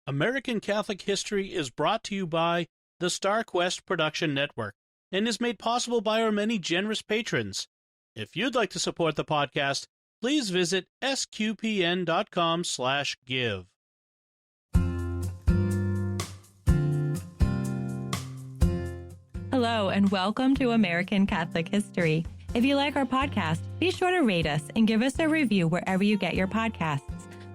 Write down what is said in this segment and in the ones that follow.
American Catholic History is brought to you by the Star Quest Production Network and is made possible by our many generous patrons. If you'd like to support the podcast, please visit sqpn.com/give. Hello, and welcome to American Catholic History. If you like our podcast, be sure to rate us and give us a review wherever you get your podcasts.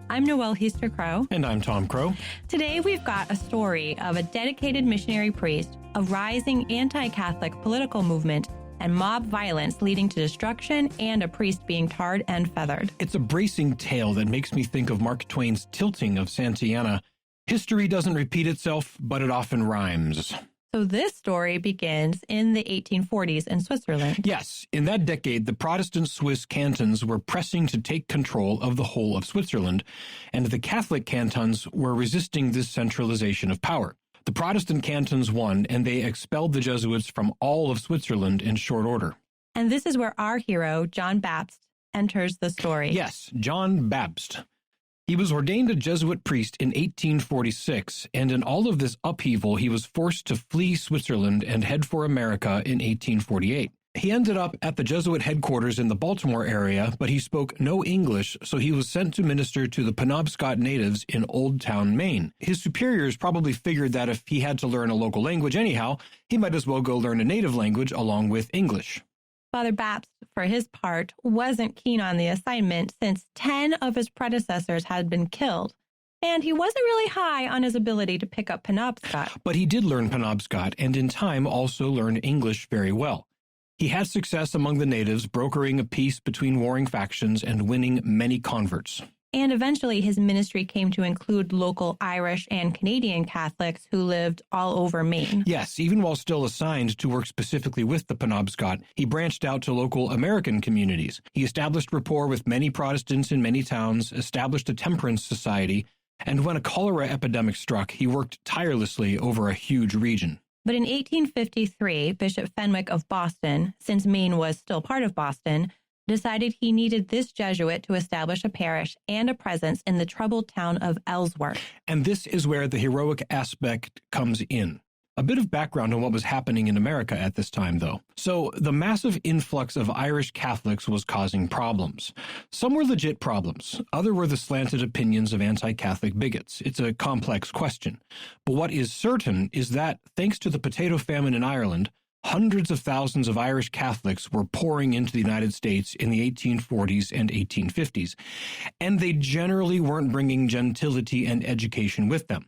I'm Noëlle Crowe. And I'm Tom Crowe. Today we've got a story of a dedicated missionary priest, a rising anti-Catholic political movement, and mob violence leading to destruction, and a priest being tarred and feathered. It's a bracing tale that makes me think of Mark Twain's Tilting of Santayana. History doesn't repeat itself, but it often rhymes. So this story begins in the 1840s in Switzerland. Yes, in that decade, the Protestant Swiss cantons were pressing to take control of the whole of Switzerland, and the Catholic cantons were resisting this centralization of power. The Protestant cantons won, and they expelled the Jesuits from all of Switzerland in short order. And this is where our hero, John Bapst, enters the story. Yes, John Bapst. He was ordained a Jesuit priest in 1846, and in all of this upheaval, he was forced to flee Switzerland and head for America in 1848. He ended up at the Jesuit headquarters in the Baltimore area, but he spoke no English, so he was sent to minister to the Penobscot natives in Old Town, Maine. His superiors probably figured that if he had to learn a local language anyhow, he might as well go learn a native language along with English. Father Bapst, for his part, wasn't keen on the assignment since 10 of his predecessors had been killed, and he wasn't really high on his ability to pick up Penobscot. But he did learn Penobscot, and in time also learned English very well. He had success among the natives, brokering a peace between warring factions and winning many converts. And eventually his ministry came to include local Irish and Canadian Catholics who lived all over Maine. Yes, even while still assigned to work specifically with the Penobscot, he branched out to local American communities. He established rapport with many Protestants in many towns, established a temperance society, and when a cholera epidemic struck, he worked tirelessly over a huge region. But in 1853, Bishop Fenwick of Boston, since Maine was still part of Boston, decided he needed this Jesuit to establish a parish and a presence in the troubled town of Ellsworth. And this is where the heroic aspect comes in. A bit of background on what was happening in America at this time, though. So, the massive influx of Irish Catholics was causing problems. Some were legit problems. Other were the slanted opinions of anti-Catholic bigots. It's a complex question. But what is certain is that, thanks to the potato famine in Ireland, hundreds of thousands of Irish Catholics were pouring into the United States in the 1840s and 1850s, and they generally weren't bringing gentility and education with them.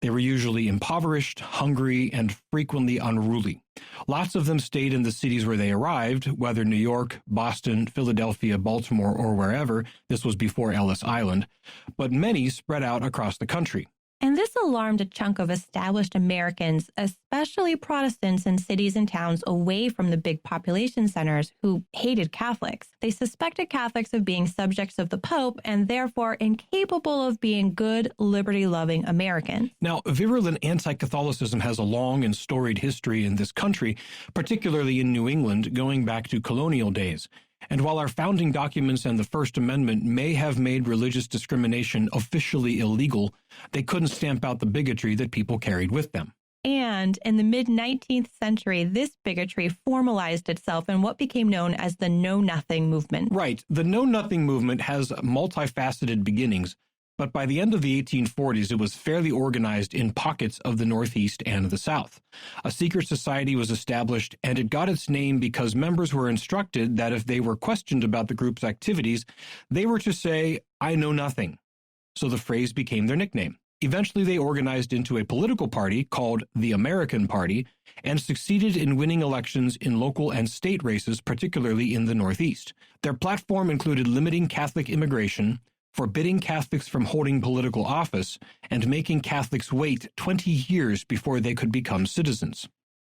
They were usually impoverished, hungry, and frequently unruly. Lots of them stayed in the cities where they arrived, whether New York, Boston, Philadelphia, Baltimore, or wherever. This was before Ellis Island, but many spread out across the country. And this alarmed a chunk of established Americans, especially Protestants in cities and towns away from the big population centers who hated Catholics. They suspected Catholics of being subjects of the Pope and therefore incapable of being good, liberty-loving Americans. Now, virulent anti-Catholicism has a long and storied history in this country, particularly in New England, going back to colonial days. And while our founding documents and the First Amendment may have made religious discrimination officially illegal, they couldn't stamp out the bigotry that people carried with them. And in the mid-19th century, this bigotry formalized itself in what became known as the Know Nothing movement. Right. The Know Nothing movement has multifaceted beginnings, but by the end of the 1840s, it was fairly organized in pockets of the Northeast and the South. A secret society was established, and it got its name because members were instructed that if they were questioned about the group's activities, they were to say, "I know nothing." So the phrase became their nickname. Eventually, they organized into a political party called the American Party and succeeded in winning elections in local and state races, particularly in the Northeast. Their platform included limiting Catholic immigration, forbidding Catholics from holding political office, and making Catholics wait 20 years before they could become citizens.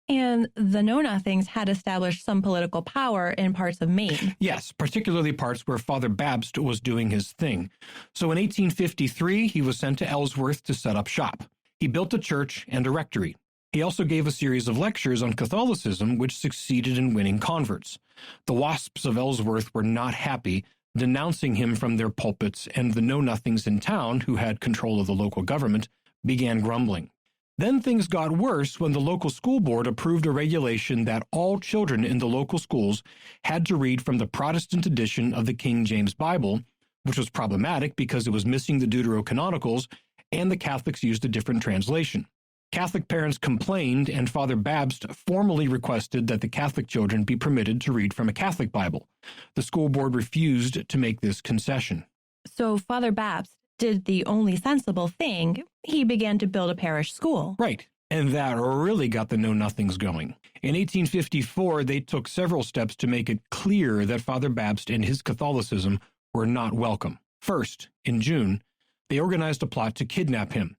And the Know-Nothings had established some political power in parts of Maine. Yes, particularly parts where Father Bapst was doing his thing. So in 1853, he was sent to Ellsworth to set up shop. He built a church and a rectory. He also gave a series of lectures on Catholicism, which succeeded in winning converts. The WASPs of Ellsworth were not happy, denouncing him from their pulpits, and the Know-Nothings in town, who had control of the local government, began grumbling. Then things got worse when the local school board approved a regulation that all children in the local schools had to read from the Protestant edition of the King James Bible, which was problematic because it was missing the Deuterocanonicals, and the Catholics used a different translation. Catholic parents complained, and Father Bapst formally requested that the Catholic children be permitted to read from a Catholic Bible. The school board refused to make this concession. So Father Bapst did the only sensible thing. He began to build a parish school. Right. And that really got the know-nothings going. In 1854, they took several steps to make it clear that Father Bapst and his Catholicism were not welcome. First, in June, they organized a plot to kidnap him.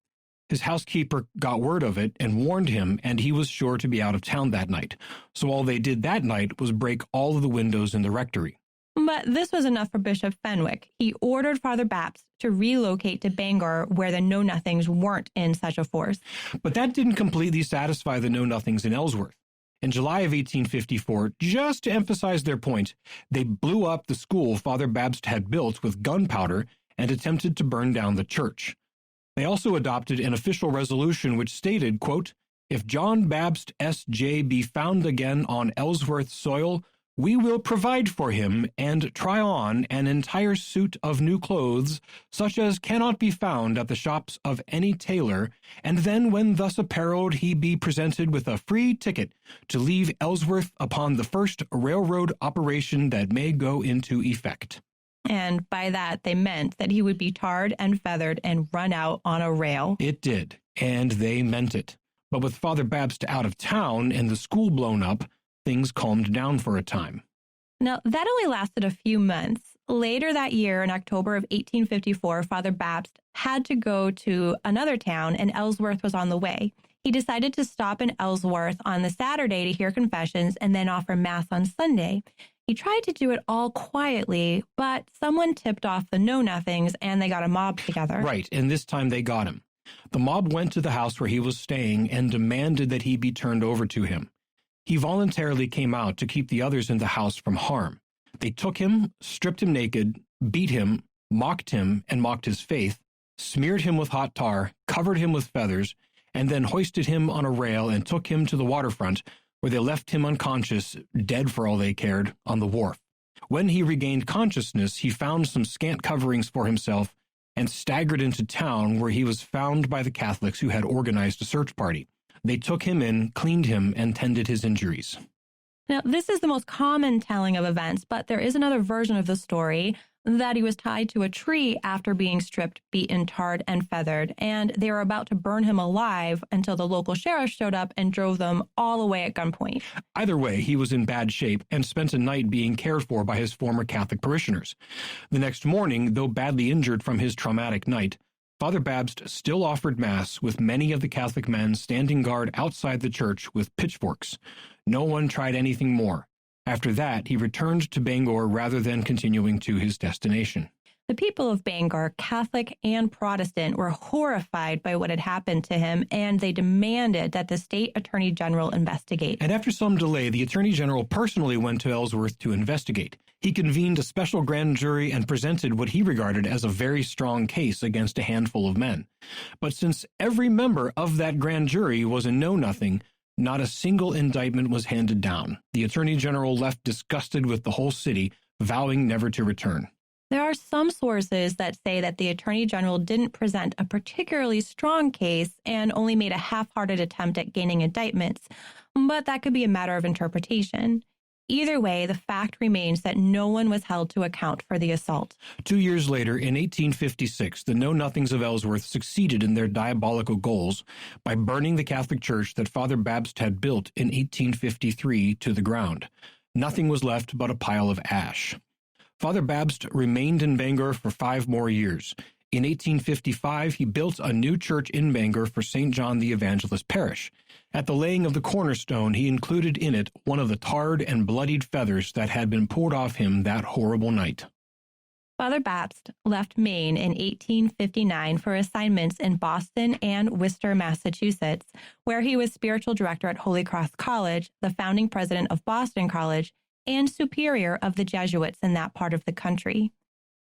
His housekeeper got word of it and warned him, and he was sure to be out of town that night. So all they did that night was break all of the windows in the rectory. But this was enough for Bishop Fenwick. He ordered Father Bapst to relocate to Bangor, where the know-nothings weren't in such a force. But that didn't completely satisfy the know-nothings in Ellsworth. In July of 1854, just to emphasize their point, they blew up the school Father Bapst had built with gunpowder and attempted to burn down the church. They also adopted an official resolution which stated, quote, "If John Bapst S.J. be found again on Ellsworth soil, we will provide for him and try on an entire suit of new clothes, such as cannot be found at the shops of any tailor, and then when thus apparelled he be presented with a free ticket to leave Ellsworth upon the first railroad operation that may go into effect." And by that, they meant that he would be tarred and feathered and run out on a rail. It did, and they meant it. But with Father Bapst out of town and the school blown up, things calmed down for a time. Now, that only lasted a few months. Later that year, in October of 1854, Father Bapst had to go to another town, and Ellsworth was on the way. He decided to stop in Ellsworth on the Saturday to hear confessions and then offer Mass on Sunday. He tried to do it all quietly, but someone tipped off the know-nothings and they got a mob together. Right, and this time they got him. The mob went to the house where he was staying and demanded that he be turned over to him. He voluntarily came out to keep the others in the house from harm. They took him, stripped him naked, beat him, mocked him and mocked his faith, smeared him with hot tar, covered him with feathers, and then hoisted him on a rail and took him to the waterfront, where they left him unconscious, dead for all they cared, on the wharf. When he regained consciousness, he found some scant coverings for himself and staggered into town, where he was found by the Catholics who had organized a search party. They took him in, cleaned him, and tended his injuries. Now, this is the most common telling of events, but there is another version of the story that he was tied to a tree after being stripped, beaten, tarred, and feathered, and they were about to burn him alive until the local sheriff showed up and drove them all away at gunpoint. Either way, he was in bad shape and spent a night being cared for by his former Catholic parishioners. The next morning, though badly injured from his traumatic night, Father Bapst still offered Mass, with many of the Catholic men standing guard outside the church with pitchforks. No one tried anything more. After that, he returned to Bangor rather than continuing to his destination. The people of Bangor, Catholic and Protestant, were horrified by what had happened to him, and they demanded that the state attorney general investigate. And after some delay, the attorney general personally went to Ellsworth to investigate. He convened a special grand jury and presented what he regarded as a very strong case against a handful of men. But since every member of that grand jury was a know-nothing, not a single indictment was handed down. The attorney general left disgusted with the whole city, vowing never to return. There are some sources that say that the attorney general didn't present a particularly strong case and only made a half-hearted attempt at gaining indictments, but that could be a matter of interpretation. Either way, the fact remains that no one was held to account for the assault. 2 years later, in 1856, the Know-Nothings of Ellsworth succeeded in their diabolical goals by burning the Catholic Church that Father Bapst had built in 1853 to the ground. Nothing was left but a pile of ash. Father Bapst remained in Bangor for 5 more years. In 1855, he built a new church in Bangor for St. John the Evangelist Parish. At the laying of the cornerstone, he included in it one of the tarred and bloodied feathers that had been poured off him that horrible night. Father Bapst left Maine in 1859 for assignments in Boston and Worcester, Massachusetts, where he was spiritual director at Holy Cross College, the founding president of Boston College, and superior of the Jesuits in that part of the country.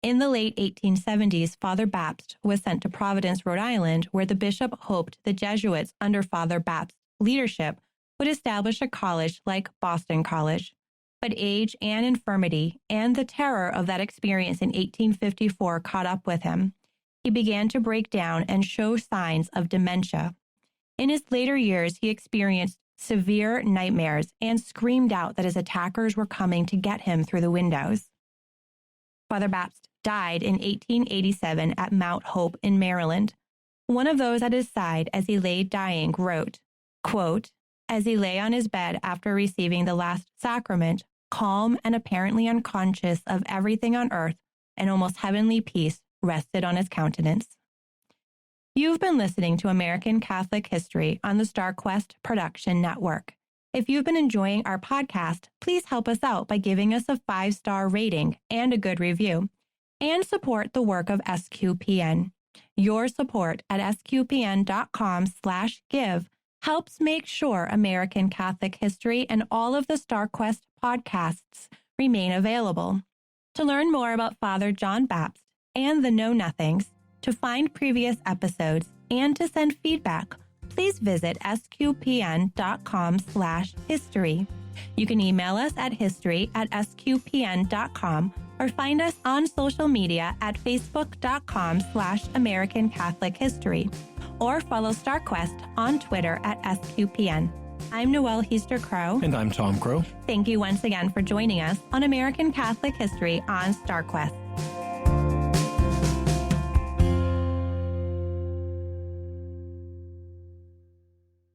In the late 1870s, Father Bapst was sent to Providence, Rhode Island, where the bishop hoped the Jesuits under Father Bapst's leadership would establish a college like Boston College. But age and infirmity and the terror of that experience in 1854 caught up with him. He began to break down and show signs of dementia. In his later years, he experienced severe nightmares and screamed out that his attackers were coming to get him through the windows. Father Bapst died in 1887 at Mount Hope in Maryland. One of those at his side as he lay dying wrote, quote, "As he lay on his bed after receiving the last sacrament, calm and apparently unconscious of everything on earth, an almost heavenly peace rested on his countenance." You've been listening to American Catholic History on the StarQuest Production Network. If you've been enjoying our podcast, please help us out by giving us a 5-star rating and a good review, and support the work of SQPN. Your support at sqpn.com/give helps make sure American Catholic History and all of the StarQuest podcasts remain available. To learn more about Father John Bapst and the Know Nothings, to find previous episodes, and to send feedback, please visit sqpn.com/history. You can email us at history@sqpn.com or find us on social media at facebook.com/American Catholic History or follow StarQuest on Twitter at SQPN. I'm Noëlle Crowe. And I'm Tom Crowe. Thank you once again for joining us on American Catholic History on StarQuest.